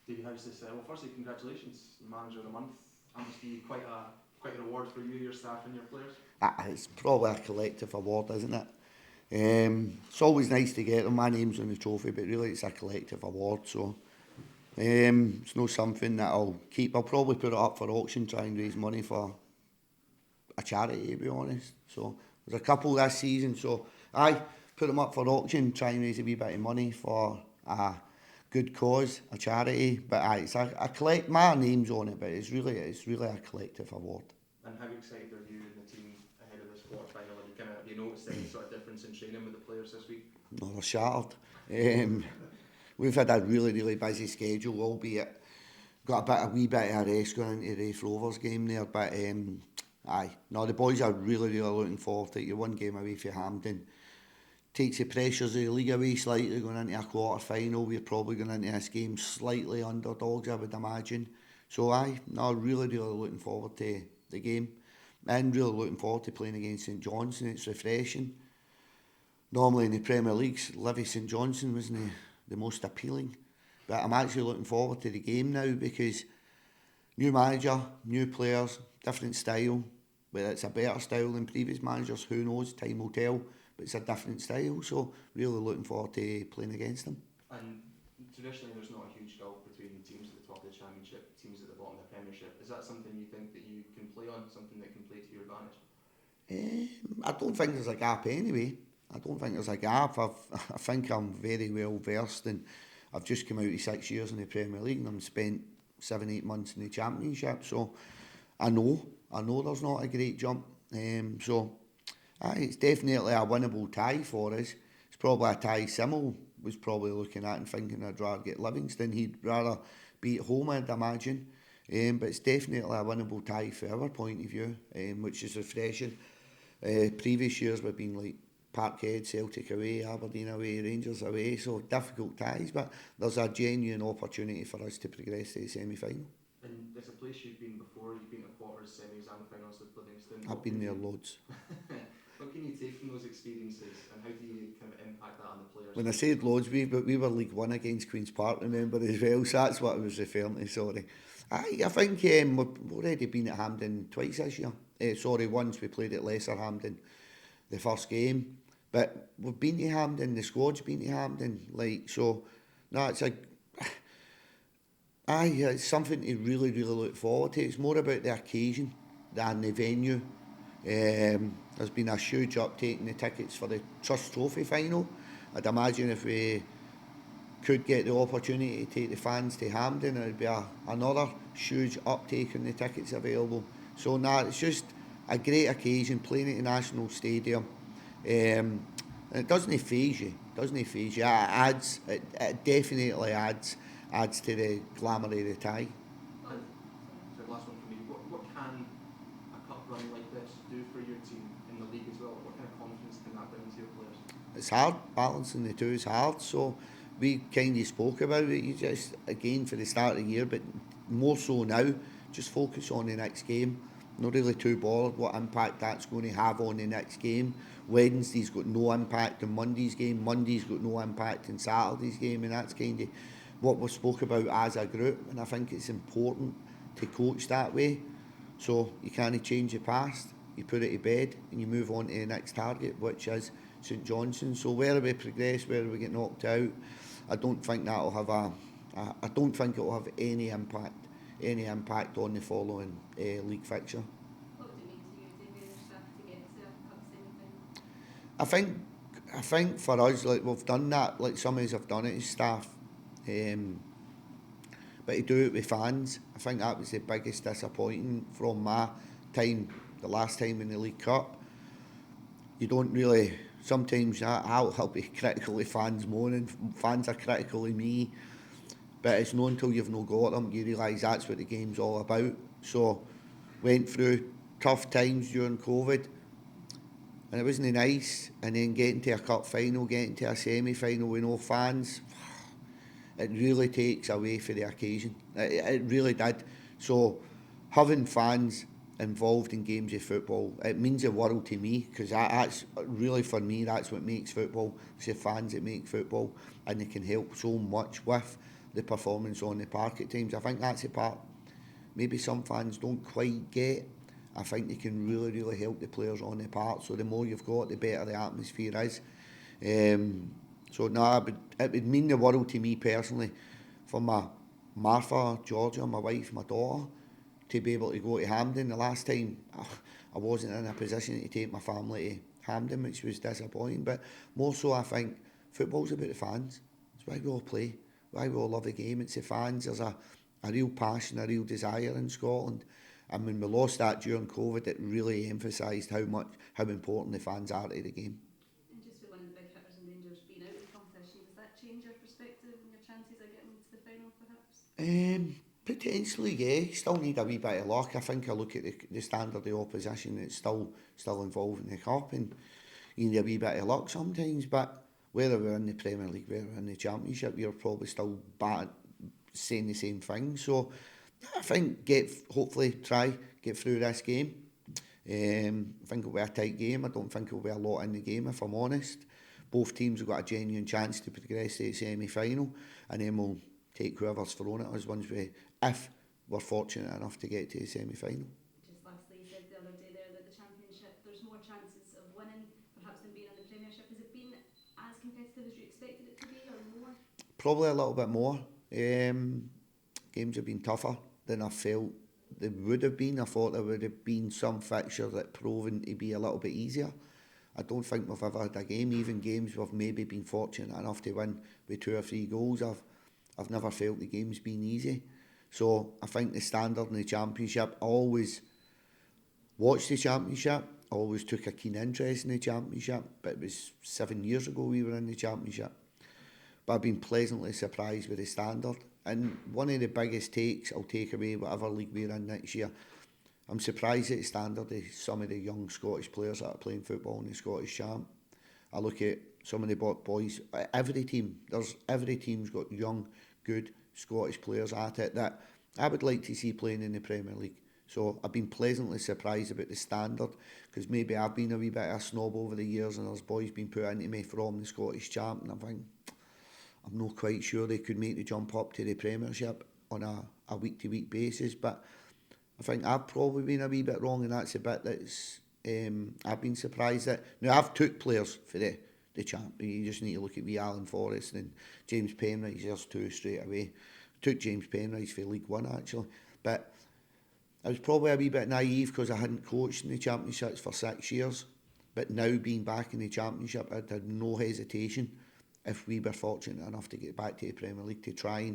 Davey, how's this? Well, firstly, congratulations, Manager of the Month. That must be quite a reward for you, your staff, and your players. It's probably a collective award, isn't it? It's always nice to get them. My name's on the trophy, but really it's a collective award, so it's not something that I'll keep. I'll probably put it up for auction, try and raise money for a charity, to be honest. So there's a couple this season, so I put them up for auction, try and raise a wee bit of money for a good cause, a charity. But it's a collect. My name's on it, but it's really a collective award. And how excited are you and the team ahead of this quarter final? Have you noticed any sort of difference in training with the players this week? No, they're shattered. We've had a really busy schedule, albeit got a wee bit of a rest going into the Raith Rovers game there, but the boys are really looking forward to it. You're one game away from Hampden. Takes the pressures of the league away slightly going into a quarter final. We're probably going into this game slightly underdogs, I would imagine. So really looking forward to the game and really looking forward to playing against St Johnstone. It's refreshing. Normally in the Premier League, St Johnstone wasn't the most appealing, but I'm actually looking forward to the game now because new manager, new players, different style. Whether it's a better style than previous managers, who knows? Time will tell. But it's a different style, so really looking forward to playing against them. And traditionally, there's not a huge gulf between teams at the top of the Championship, teams at the bottom of the Premiership. Is that something you think that you can play on, something that can play to your advantage? I don't think there's a gap anyway. I don't think there's a gap. I think I'm very well versed, and I've just come out of 6 years in the Premier League, and I've spent 7-8 months in the Championship. So I know there's not a great jump. It's definitely a winnable tie for us. It's probably a tie Simmel was probably looking at and thinking I'd rather get Livingston. He'd rather be at home, I'd imagine. But it's definitely a winnable tie from our point of view, which is refreshing. Previous years we've been like Parkhead, Celtic away, Aberdeen away, Rangers away, so difficult ties, but there's a genuine opportunity for us to progress to the semi-final. And there's a place you've been before, you've been to quarters, semis and finals with Livingston. I've been there loads. What can you take from those experiences and how do you kind of impact that on the players? When I said loads, we were League One against Queen's Park, remember, as well, so that's what I was referring to, sorry. I think we've already been at Hampden twice this year. Once we played at Lesser Hampden, the first game. But we've been to Hampden, the squad's been to Hampden, it's something to really look forward to. It's more about the occasion than the venue. There's been a huge uptake in the tickets for the Trust Trophy final. I'd imagine if we could get the opportunity to take the fans to Hampden, it would be another huge uptake in the tickets available. So it's just a great occasion playing at the National Stadium. And it doesn't faze you. It definitely adds to the glamour of the tie. So last one for me. What can a cup run like this do for your team in the league as well? What kind of confidence can that bring to your players? It's hard, balancing the two is hard. So we kind of spoke about it. You just, again, for the start of the year, but more so now, just focus on the next game. Not really too bothered what impact that's going to have on the next game. Wednesday's got no impact on Monday's game. Monday's got no impact on Saturday's game, and that's kind of what we spoke about as a group. And I think it's important to coach that way. So you can't change the past. You put it to bed and you move on to the next target, which is St Johnstone. So whether we progress, whether we get knocked out, I don't think that'll have I don't think it'll have any impact on the following league fixture. What would it mean to you, David, and your staff to get to a cup semi-final? I think for us, like we've done that, like some of us have done it as staff, but to do it with fans, I think that was the biggest disappointment from my time, the last time in the League Cup. You don't really, sometimes I'll be critical of fans moaning, fans are critical of me, but it's not until you've not got them you realise that's what the game's all about. So went through tough times during COVID and it wasn't nice, and then getting to a cup final, getting to a semi-final with no fans, it really takes away from the occasion. It really did. So having fans involved in games of football, it means the world to me, because that's really, for me, that's what makes football. It's the fans that make football, and they can help so much with the performance on the park at times. I think that's the part maybe some fans don't quite get. I think they can really help the players on the park. So the more you've got, the better the atmosphere is. So no, it would mean the world to me personally, for my Martha, Georgia, my wife, my daughter, to be able to go to Hampden. The last time I wasn't in a position to take my family to Hampden, which was disappointing. But more so, I think football's about the fans. It's why we all play, why we all love the game. It's the fans. There's a real passion, a real desire in Scotland. And when we lost that during COVID, it really emphasised how important the fans are to the game. And just with one of the big hitters and Rangers being out of the competition, does that change your perspective and your chances of getting to the final, perhaps? Potentially, yeah. Still need a wee bit of luck. I think I look at the standard of the opposition, it's still involved in the cup, and you need a wee bit of luck sometimes. But whether we're in the Premier League, whether we're in the Championship, we're probably still saying the same thing. So I think hopefully try get through this game. I think it'll be a tight game. I don't think it'll be a lot in the game, if I'm honest. Both teams have got a genuine chance to progress to the semi-final, and then we'll take whoever's thrown at us if we're fortunate enough to get to the semi-final. Just lastly, you said the other day there that the Championship, there's more chances of winning perhaps than being in the Premiership. Has it been as competitive as you expected it to be, or more? Probably a little bit more. Games have been tougher than I felt they would have been. I thought there would have been some fixtures that proven to be a little bit easier. I don't think we've ever had a game, even games we've maybe been fortunate enough to win with 2 or 3 goals. I've never felt the game's been easy. So I think the standard in the Championship, I always watched the Championship, I always took a keen interest in the Championship, but it was 7 years ago we were in the Championship. But I've been pleasantly surprised with the standard. And one of the biggest takes I'll take away, whatever league we're in next year, I'm surprised at the standard of some of the young Scottish players that are playing football in the Scottish Champ. I look at some of the boys, every team's got young, good Scottish players at it that I would like to see playing in the Premier League. So I've been pleasantly surprised about the standard, because maybe I've been a wee bit of a snob over the years and there's boys been put into me from the Scottish Champ, and I'm not quite sure they could make the jump up to the Premiership on a week-to-week basis. But I think I've probably been a wee bit wrong, and that's a bit that's I've been surprised at. Now, I've took players for the Champ. You just need to look at wee Alan Forrest and James Penrice. There's 2 straight away. Took James Penrice for League One, actually. But I was probably a wee bit naive because I hadn't coached in the Championships for 6 years. But now being back in the Championship, I'd had no hesitation, if we were fortunate enough to get back to the Premier League, to try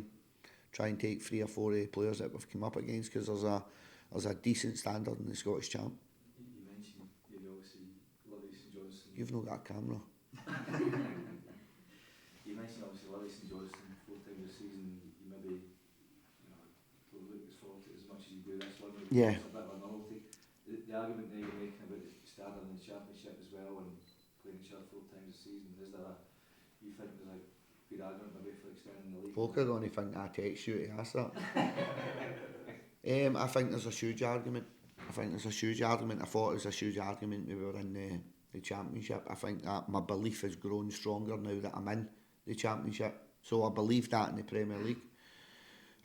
and take 3 or 4 of the players that we've come up against, because there's a decent standard in the Scottish Champ. You mentioned you obviously Livingston Johnstone. You've not got a camera. You mentioned obviously Livingston Johnstone 4 times a season. You maybe don't look as forward to it as much as you do this one. Yeah. It's a bit of a novelty. The argument that you're making about the standard in the Championship as well, and playing each other 4 times a season, is there you think there's a good argument maybe for extending the league? Folk are going to think I text you to ask that. I think there's a huge argument. I thought it was a huge argument when we were in the Championship. I think that my belief has grown stronger now that I'm in the Championship. So I believe that in the Premier League.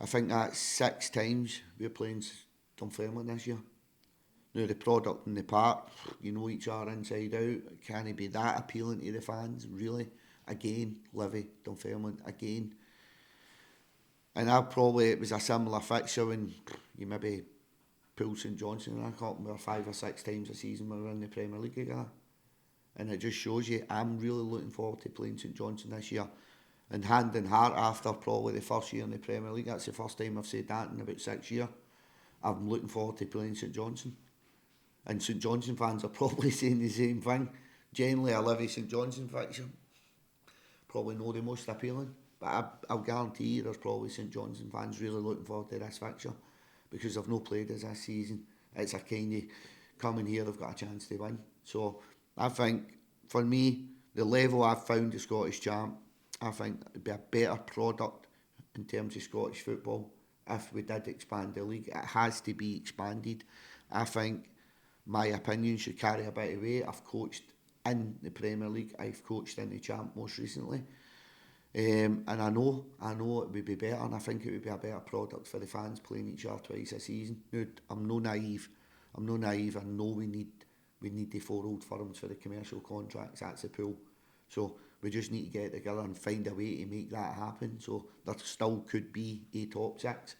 I think that's 6 times we're playing Dunfermline this year. Now, the product in the park, you know each other inside out. Can it be that appealing to the fans, really? Again, Livy, Dunfermline, again. And it was a similar fixture when you maybe pull St Johnstone in a cup, and we're 5 or 6 times a season we're in the Premier League together. And it just shows you, I'm really looking forward to playing St Johnstone this year. And hand in heart, after probably the first year in the Premier League, that's the first time I've said that in about 6 years, I'm looking forward to playing St Johnstone. And St Johnstone fans are probably saying the same thing. Generally, a Livy St Johnstone fixture probably not the most appealing, but I'll guarantee you there's probably St Johnstone fans really looking forward to this fixture, because they've not played us this season. It's a kind of coming here, they've got a chance to win. So I think, for me, the level I've found the Scottish Champ, I think it'd be a better product in terms of Scottish football if we did expand the league. It has to be expanded. I think my opinion should carry a bit of weight. I've coached in the Premier League, I've coached in the Champ most recently. And I know it would be better, and I think it would be a better product for the fans playing each other twice a season. Now, I'm no naive. I know we need the 4 old firms for the commercial contracts. That's the pool. So we just need to get together and find a way to make that happen. So there still could be a top 6.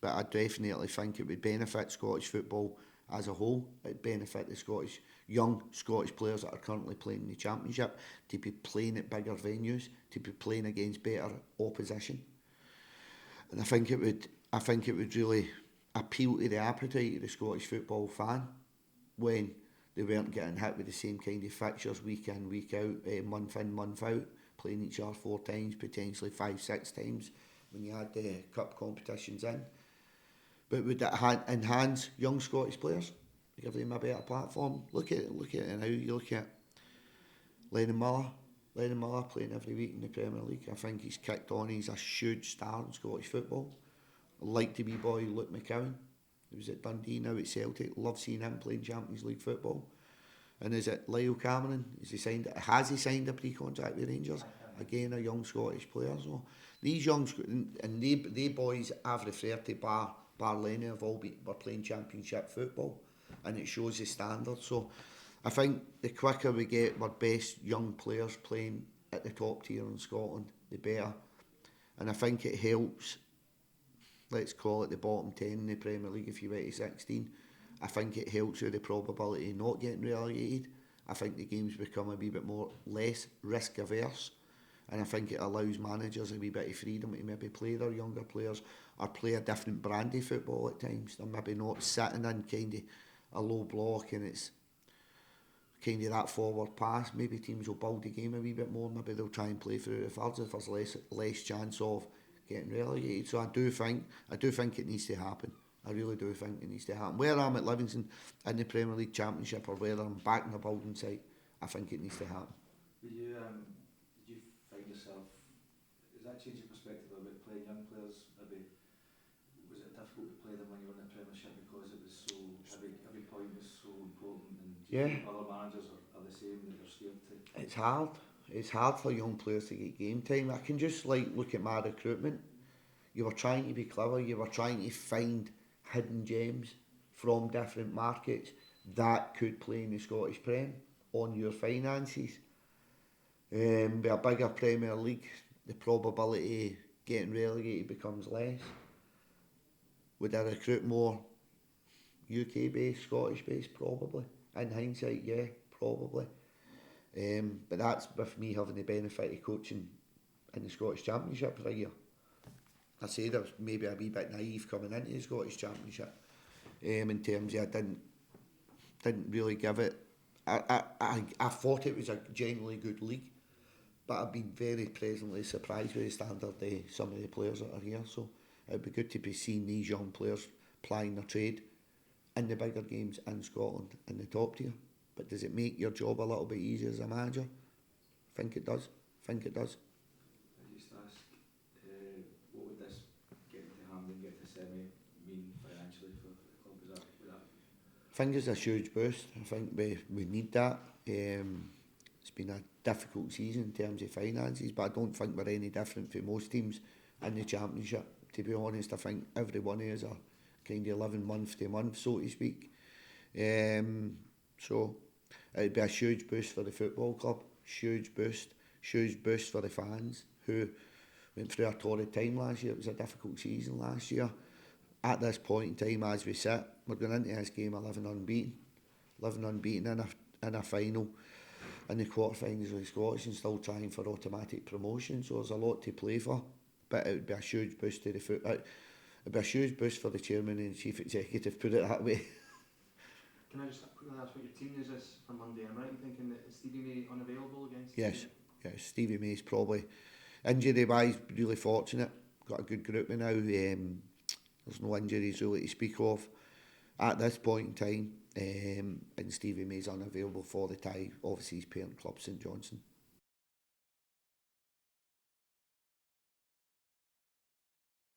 But I definitely think it would benefit Scottish football as a whole. It'd benefit the young Scottish players that are currently playing in the Championship to be playing at bigger venues, to be playing against better opposition. And I think it would really appeal to the appetite of the Scottish football fan when they weren't getting hit with the same kind of fixtures week in, week out, month in, month out, playing each other 4 times, potentially 5, 6 times when you had the cup competitions in. But would that enhance young Scottish players? Give them a better platform? Look at it now. You look at Lennon Miller playing every week in the Premier League. I think he's kicked on. He's a huge star in Scottish football. I like to be boy Luke McCowan. He was at Dundee, now at Celtic. Love seeing him playing Champions League football. And is it Lyle Cameron? Has he signed a pre-contract with Rangers? Again, a young Scottish player. So these young and they boys I've referred to bar Lenny have all were playing Championship football, and it shows the standard. So I think the quicker we get our best young players playing at the top tier in Scotland, the better. And I think it helps. Let's call it the bottom 10 in the Premier League if you went to 16. I think it helps with the probability of not getting relegated. I think the games become a wee bit less risk averse, and I think it allows managers a wee bit of freedom to maybe play their younger players or play a different brand of football at times. They're maybe not sitting in kind of a low block and it's kind of that forward pass. Maybe teams will build the game a wee bit more. Maybe they'll try and play through the thirds if there's less chance of getting relegated. So I do think it needs to happen. I really do think it needs to happen. Whether I'm at Livingston in the Premier League Championship or whether I'm back in the building site, I think it needs to happen. Did you find yourself, is that changing perspective about playing young players? Maybe was it difficult to play them when you were in the Premiership because it was so every point was so important, and other managers are the same, that you're scared to? It's hard. It's hard for young players to get game time. I can just look at my recruitment. You were trying to be clever. You were trying to find hidden gems from different markets that could play in the Scottish Prem on your finances. With a bigger Premier League, the probability of getting relegated becomes less. Would I recruit more UK based, Scottish based? Probably. In hindsight, yeah, probably. But that's with me having the benefit of coaching in the Scottish Championship for a year. I say there was maybe a wee bit naive coming into the Scottish Championship in terms of I didn't really give it. I thought it was a genuinely good league, but I've been very pleasantly surprised with the standard of some of the players that are here. So it'd be good to be seeing these young players plying their trade in the bigger games in Scotland in the top tier. But does it make your job a little bit easier as a manager? I think it does. I just ask, what would this getting to Hampden, get to semi mean financially for the club? I think it's a huge boost. I think we need that. It's been a difficult season in terms of finances, but I don't think we're any different from most teams in the Championship. To be honest, I think every one of us are kind of living month to month, so to speak. So it'd be a huge boost for the football club, huge boost for the fans who went through a torrid time last year. It was a difficult season last year. At this point in time, as we sit, we're going into this game 11 unbeaten in a final, in the quarterfinals of the Scottish, and still trying for automatic promotion. So there's a lot to play for, but it would be a huge boost to the foot. It'd be a huge boost for the chairman and chief executive, put it that way. Can I just quickly ask what your team news is for Monday? I'm right in thinking that Stevie May unavailable against? Yes, Stevie May's probably injury wise really fortunate. Got a good group now. There's no injuries really to speak of at this point in time. And Stevie May's unavailable for the tie. Obviously, his parent club, St Johnstone.